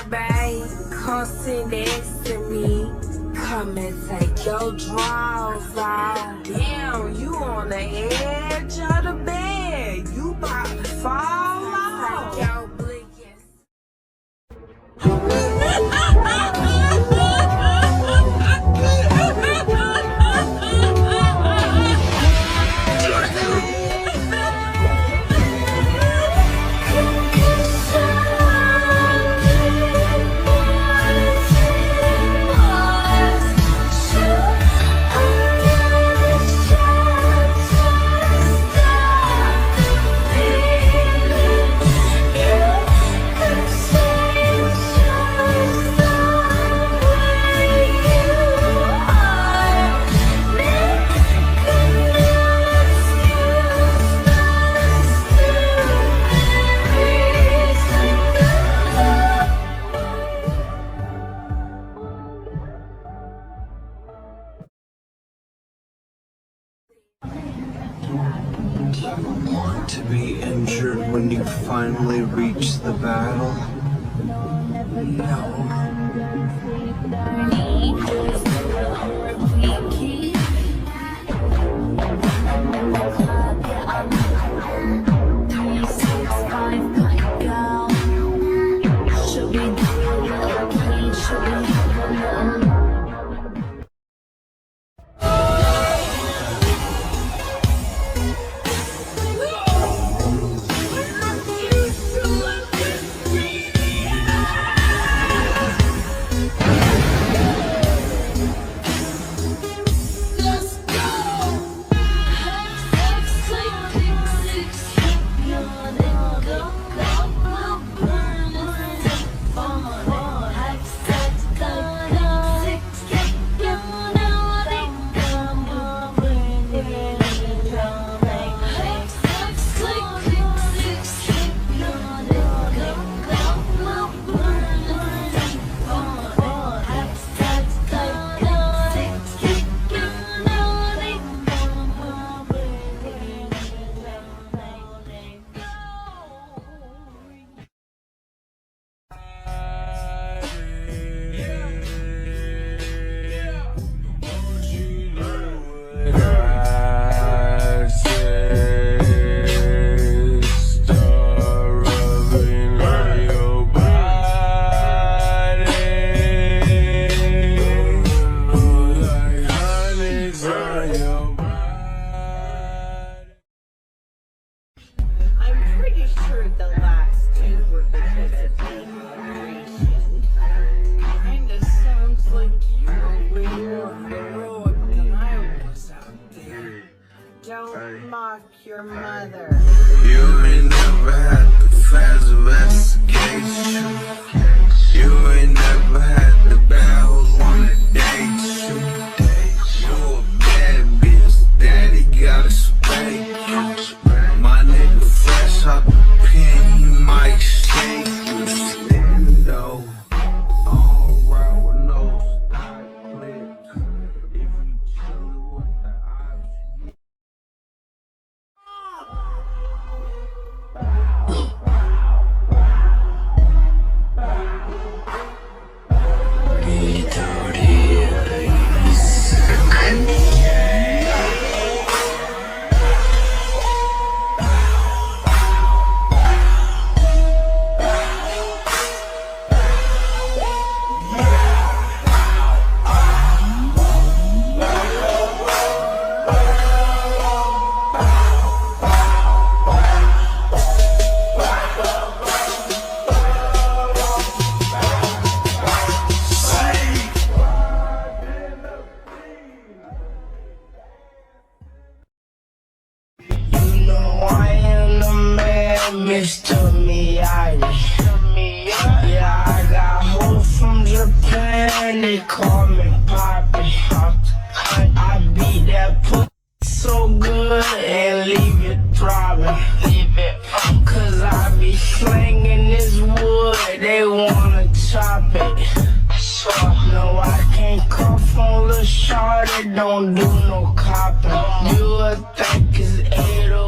babe, come sit next to me. Come and take your drawers off. Damn, you on the edge of the bed. You about to fall off. Take your blinkers. Want to be injured when you finally reach the battle? No. Don't mock your mother. You ain't never had the fast investigation. You ain't never had the battles wanna date you. You a bad bitch, daddy gotta spank you. My nigga fresh out the pen, he might shake you. Stendo, all right with no stock clips. If you chillin' with the options. Mr. Miyagi. Yeah, I got hoes from Japan, they call me Poppy. I beat that pussy so good and leave it throbbing. Cause I be slinging this wood, they wanna chop it. No, I can't cuff on Lil' Shorty, don't do no copping. You would think it's 808.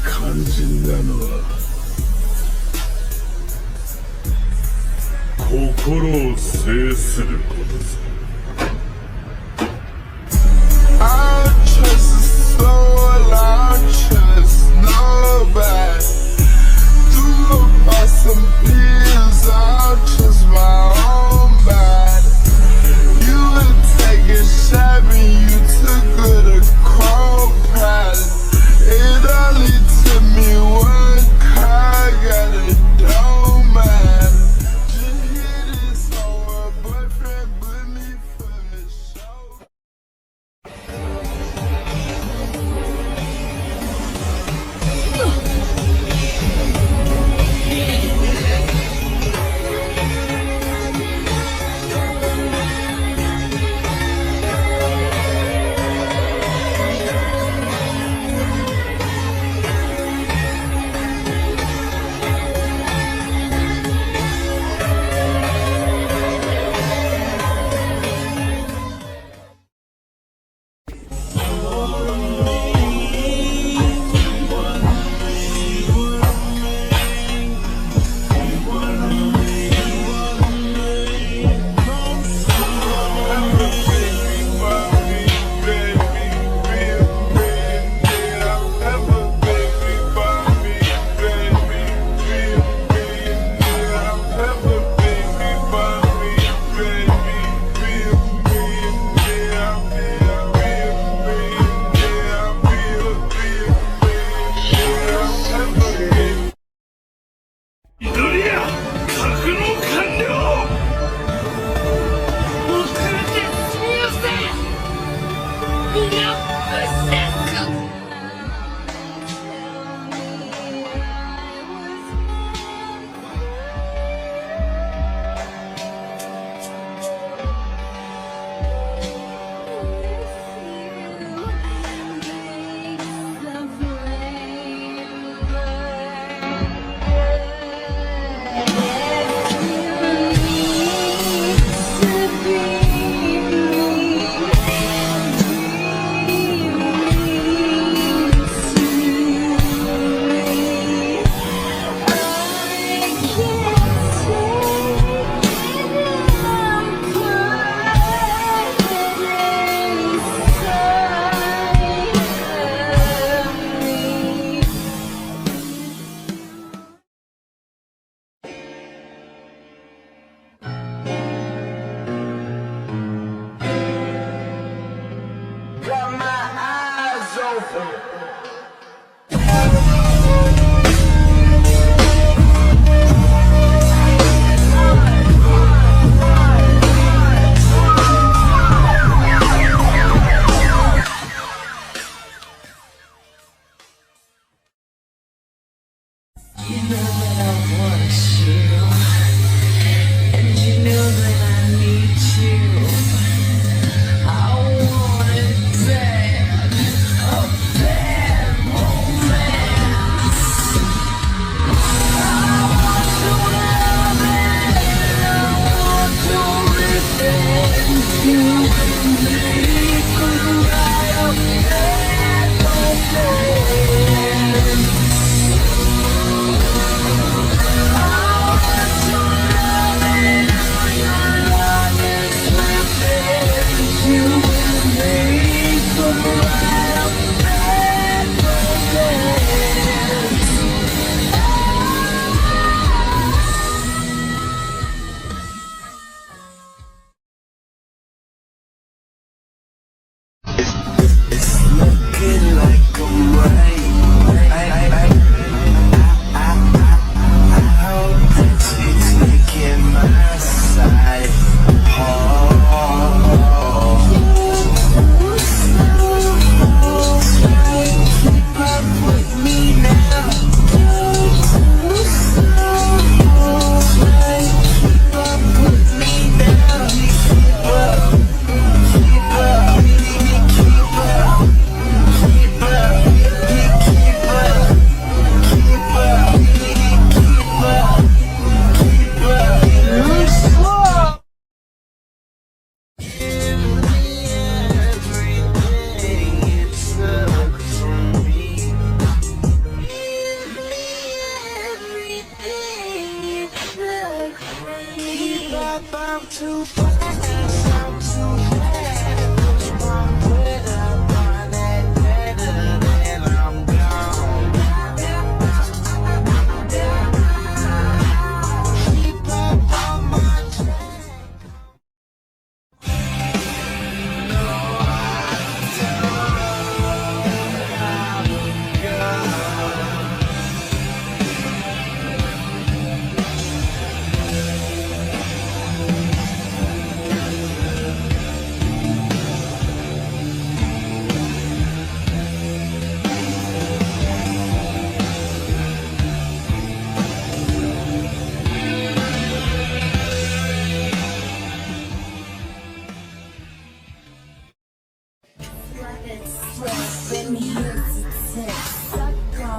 肝心なのは心を制することさ。I'll trust the soul, I'll trust nobody. Through by some pills, I'll trust my own body. You would take a shot and you took her to Chrome Palace. It only took me one car, got a dome man. Just hit it so her boyfriend put me for the show. midoriya、格納完了。遅れてすみません。皆無視ですか。Got my eyes open.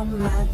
come and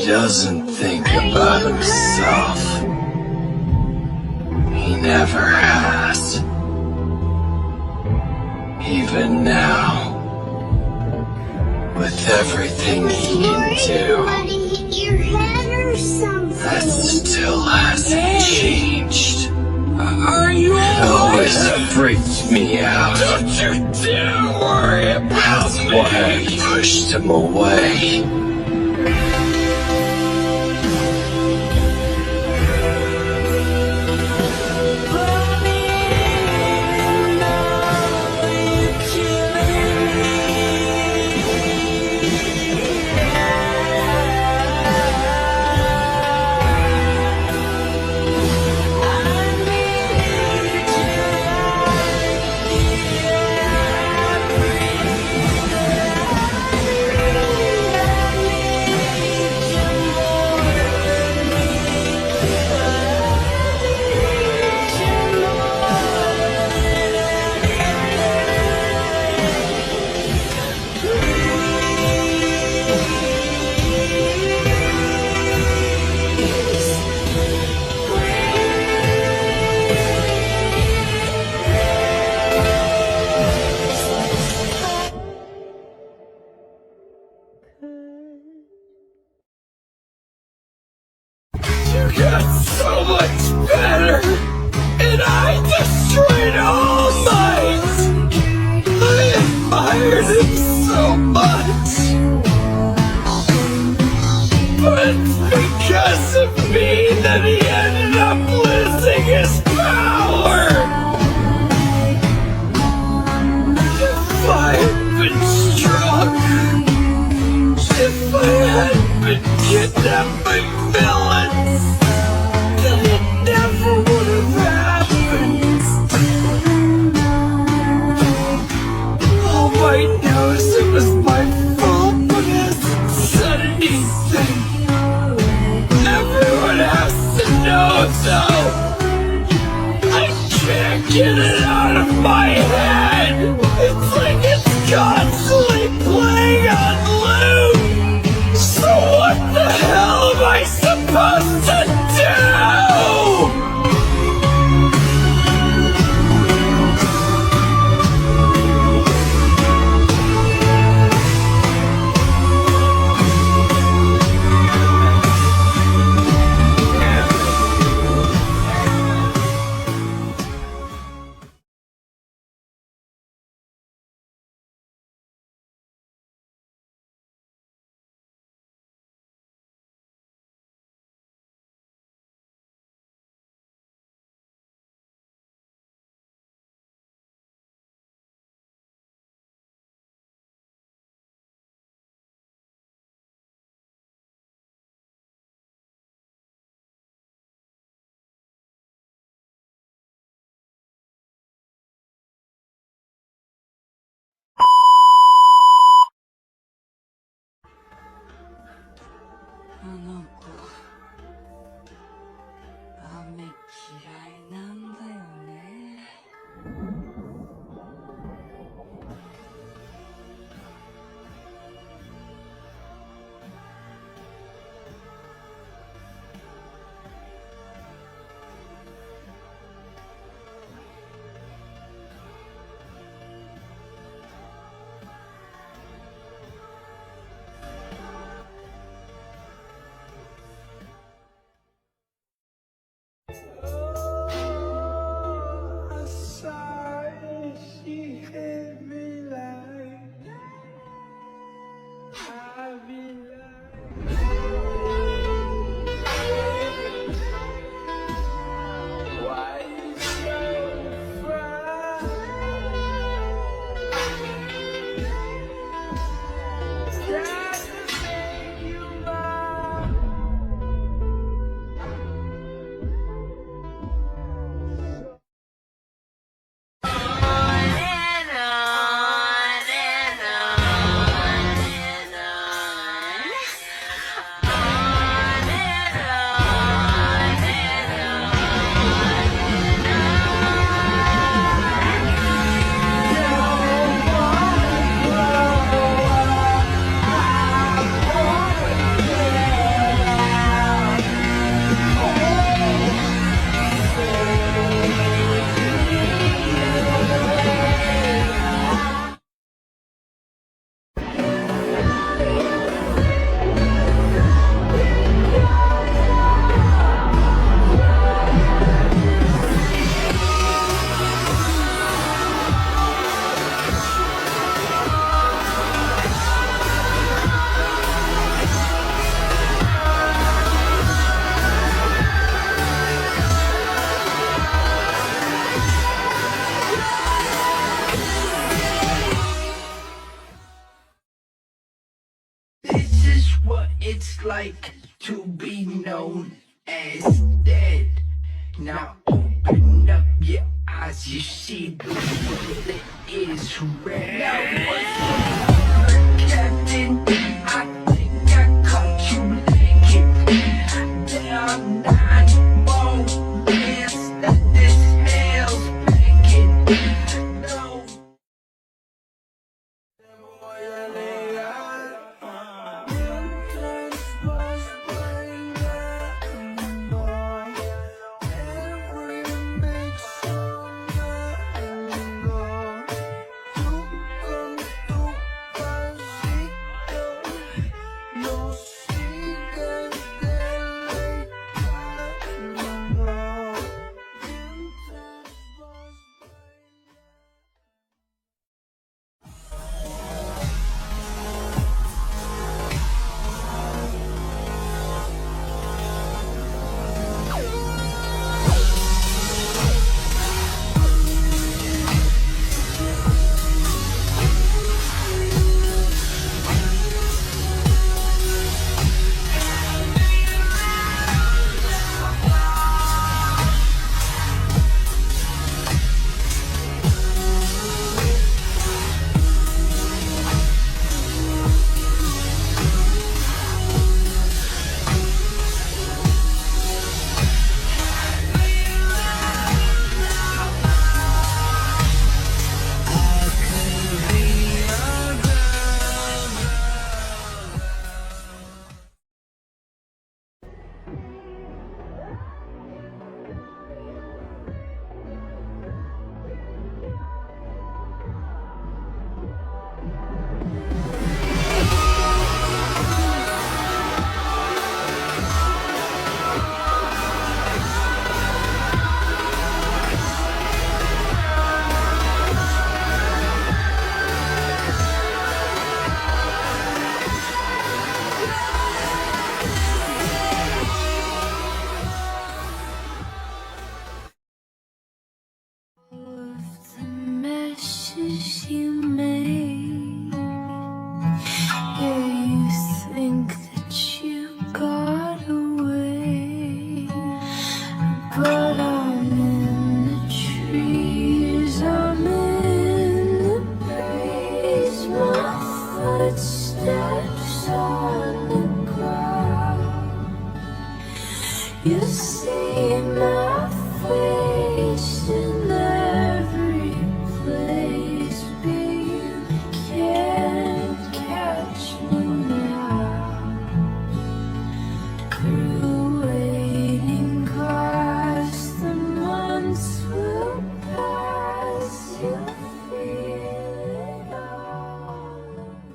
doesn't think about himself. He never has. Even now. With everything he can do, that still hasn't changed. Are you It always freaked me out. Don't you dare worry about That's why I pushed him away. got so much better, and I destroyed all mine. I admired him so much, but it's because of me that he ended up losing his power. If I had been strong, if I hadn't been kidnapped by villains, then it never would have happened. All I know is it was my fault, but it hasn't said anything. Everyone has to know, though. I can't get it out of my head. It's like it's constantly playing on loop. So what the hell am I what it's like to be known as dead. Now open up your eyes, you see the world that is red. Now what's Captain? I think I caught you leaking down 9 more years that this hell's packing. No. You made, yeah, you think that you got away, but I'm in the trees, I'm in the breeze, my footsteps on the ground. You see my face in every place, but you can't catch me now. Through waiting grass, the months will pass. You'll feel it all around.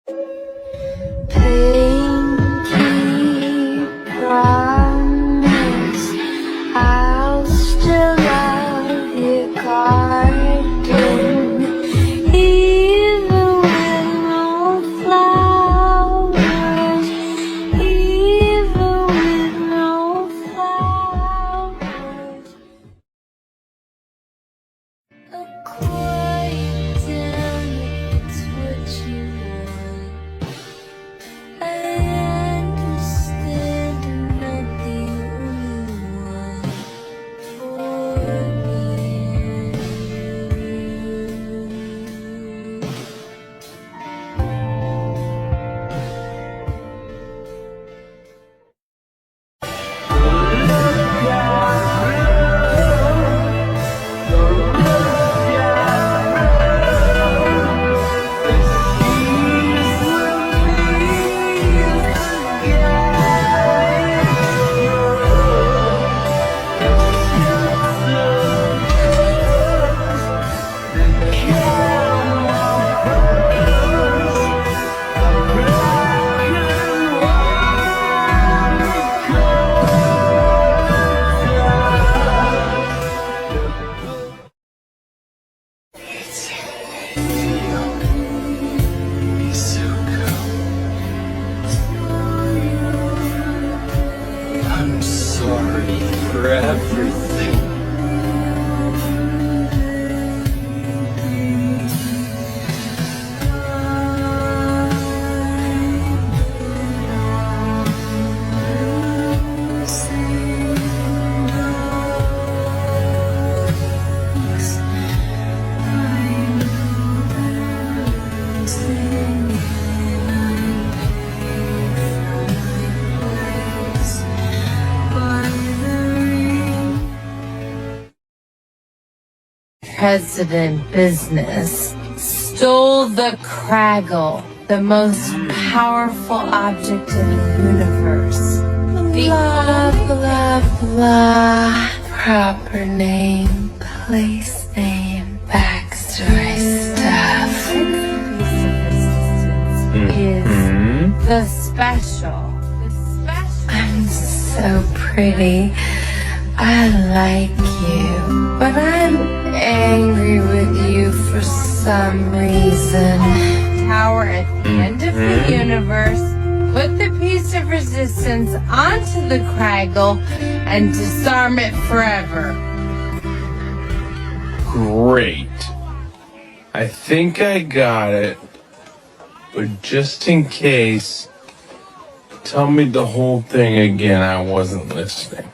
Pinky promise I'll still love you, garden, even with no flowers, even with no flowers. Acquaintance, it's what you want. I understand I'm not the only one for I'm sorry for everything. President Business stole the Craggle, the most powerful object in the universe. Blah, blah, blah. Proper name, place name, backstory stuff. Is the special. I'm so pretty. I like you, but I'm angry with you for some reason. Tower at the end of the universe, put the piece of resistance onto the Craggle and disarm it forever. Great. I think I got it. But just in case, tell me the whole thing again. I wasn't listening.